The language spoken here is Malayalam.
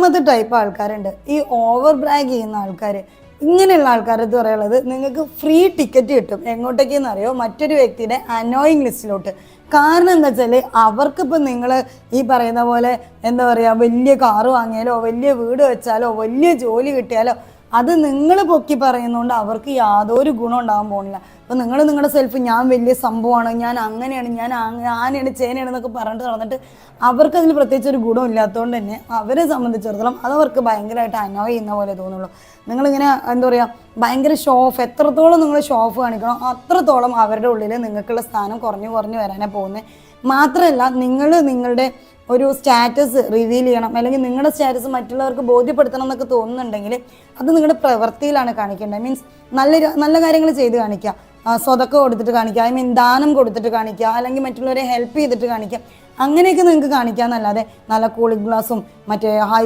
മൂന്നാമത്തെ ടൈപ്പ് ആൾക്കാരുണ്ട്, ഈ ഓവർ ബ്രാഗ് ചെയ്യുന്ന ആൾക്കാർ. ഇങ്ങനെയുള്ള ആൾക്കാരെന്ന് പറയുന്നത് നിങ്ങൾക്ക് ഫ്രീ ടിക്കറ്റ് കിട്ടും. എങ്ങോട്ടേക്കെന്ന് അറിയോ? മറ്റൊരു വ്യക്തിയുടെ അനോയിങ് ലിസ്റ്റിലോട്ട്. കാരണം എന്താ വെച്ചാൽ അവർക്കിപ്പോൾ നിങ്ങൾ ഈ പറയുന്ന പോലെ എന്താ പറയുക, വലിയ കാറ് വാങ്ങിയാലോ വലിയ വീട് വെച്ചാലോ വലിയ ജോലി കിട്ടിയാലോ അത് നിങ്ങൾ പൊക്കി പറയുന്നതുകൊണ്ട് അവർക്ക് യാതൊരു ഗുണം ഉണ്ടാകാൻ പോകുന്നില്ല. അപ്പോൾ നിങ്ങൾ നിങ്ങളുടെ സെൽഫ് ഞാൻ വലിയ സംഭവമാണ്, ഞാൻ അങ്ങനെയാണ്, ഞാൻ ആനയാണ് ചേനയാണ് എന്നൊക്കെ പറഞ്ഞിട്ട് നടന്നിട്ട് അവർക്കതിൽ പ്രത്യേകിച്ച് ഒരു ഗുണം ഇല്ലാത്തതുകൊണ്ട് തന്നെ അവരെ സംബന്ധിച്ചിടത്തോളം അതവർക്ക് ഭയങ്കരമായിട്ട് അനോയ് ചെയ്യുന്ന പോലെ തോന്നുള്ളൂ. നിങ്ങളിങ്ങനെ എന്താ പറയുക, ഭയങ്കര ഷോ ഓഫ്, എത്രത്തോളം നിങ്ങൾ ഷോ ഓഫ് കാണിക്കണോ അത്രത്തോളം അവരുടെ ഉള്ളിൽ നിങ്ങൾക്കുള്ള സ്ഥാനം കുറഞ്ഞു വരാനേ പോകുന്നത്. മാത്രമല്ല നിങ്ങളുടെ ഒരു സ്റ്റാറ്റസ് റിവീൽ ചെയ്യണം, അല്ലെങ്കിൽ നിങ്ങളുടെ സ്റ്റാറ്റസ് മറ്റുള്ളവർക്ക് ബോധ്യപ്പെടുത്തണം എന്നൊക്കെ തോന്നുന്നുണ്ടെങ്കിൽ അത് നിങ്ങളുടെ പ്രവൃത്തിയിലാണ് കാണിക്കേണ്ടത്. മീൻസ് നല്ല കാര്യങ്ങൾ ചെയ്ത് കാണിക്കുക, സ്വതക്ക കൊടുത്തിട്ട് കാണിക്കുക, ദാനം കൊടുത്തിട്ട് കാണിക്കുക, അല്ലെങ്കിൽ മറ്റുള്ളവരെ ഹെൽപ്പ് ചെയ്തിട്ട് കാണിക്കുക. അങ്ങനെയൊക്കെ നിങ്ങൾക്ക് കാണിക്കാമെന്നല്ലാതെ നല്ല കൂളിംഗ് ഗ്ലാസും മറ്റേ ഹൈ